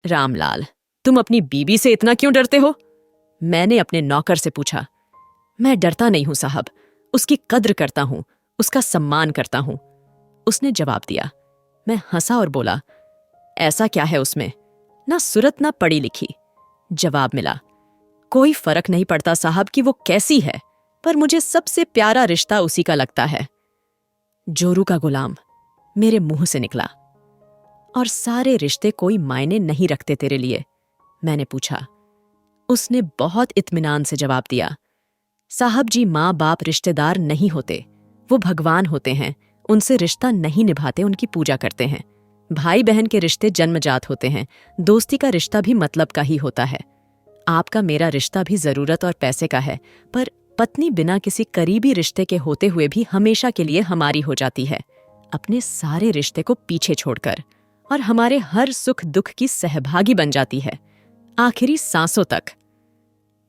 रामलाल, तुम अपनी बीबी से इतना क्यों डरते हो? मैंने अपने नौकर से पूछा। मैं डरता नहीं हूं साहब, उसकी कद्र करता हूं, उसका सम्मान करता हूं, उसने जवाब दिया। मैं हंसा और बोला, ऐसा क्या है उसमें? ना सूरत ना पढ़ी लिखी। जवाब मिला, कोई फर्क नहीं पड़ता साहब कि वो कैसी है, पर मुझे सबसे प्यारा रिश्ता उसी का लगता है। जोरू का गुलाम, मेरे मुंह से निकला। और सारे रिश्ते कोई मायने नहीं रखते तेरे लिए? मैंने पूछा। उसने बहुत इत्मीनान से जवाब दिया, साहब जी, माँ बाप रिश्तेदार नहीं होते, वो भगवान होते हैं, उनसे रिश्ता नहीं निभाते, उनकी पूजा करते हैं। भाई बहन के रिश्ते जन्मजात होते हैं, दोस्ती का रिश्ता भी मतलब का ही होता है। आपका मेरा रिश्ता भी जरूरत और पैसे का है, पर पत्नी बिना किसी करीबी रिश्ते के होते हुए भी हमेशा के लिए हमारी हो जाती है, अपने सारे रिश्ते को पीछे छोड़कर, और हमारे हर सुख दुख की सहभागी बन जाती है, आखिरी सांसों तक।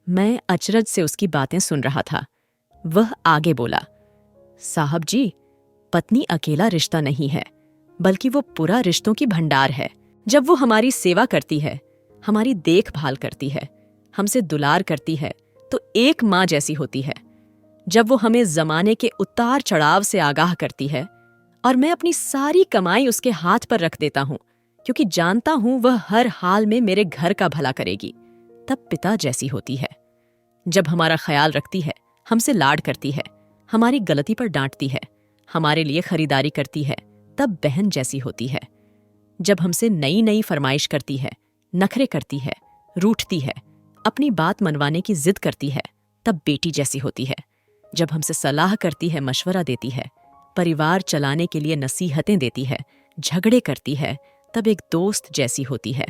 मैं अचरज से उसकी बातें सुन रहा था। वह आगे बोला, साहब जी, पत्नी अकेला रिश्ता नहीं है, बल्कि वो पूरा रिश्तों की भंडार है। जब वो हमारी सेवा करती है, हमारी देखभाल करती है, हमसे दुलार करती है, तो एक माँ जैसी होती है। जब वो हमें जमाने के उतार चढ़ाव से आगाह करती है, और मैं अपनी सारी कमाई उसके हाथ पर रख देता हूं, क्योंकि जानता हूं वह हर हाल में मेरे घर का भला करेगी, तब पिता जैसी होती है। जब हमारा ख्याल रखती है, हमसे लाड करती है, हमारी गलती पर डांटती है, हमारे लिए खरीदारी करती है, तब बहन जैसी होती है। जब हमसे नई नई फरमाइश करती है, नखरे करती है, रूठती है, अपनी बात मनवाने की जिद करती है, तब बेटी जैसी होती है। जब हमसे सलाह करती है, मशवरा देती है, परिवार चलाने के लिए नसीहतें देती है, झगड़े करती है, तब एक दोस्त जैसी होती है।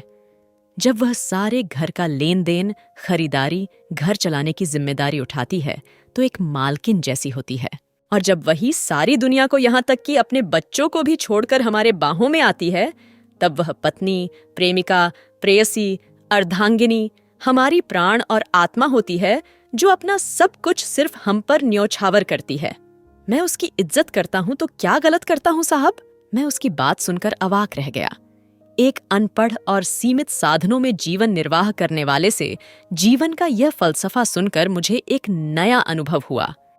जब वह सारे घर का लेन देन, खरीदारी, घर चलाने की जिम्मेदारी उठाती है, तो एक मालकिन जैसी होती है। और जब वही सारी दुनिया को यहाँ तक कि अपने बच्चों को भी छोड़कर हमारे बाहों में आती है, तब वह पत्नी, प्रेमिका, प्रेयसी, अर्धांगिनी, हमारी प्राण और आत्मा होती है, जो अपना सब कुछ सिर्फ हम पर न्योछावर करती है। मैं उसकी इज्जत करता हूं तो क्या गलत करता हूं साहब? मैं उसकी बात सुनकर अवाक रह गया। एक अनपढ़ और सीमित साधनों में जीवन निर्वाह करने वाले से जीवन का यह फलसफा सुनकर मुझे एक नया अनुभव हुआ।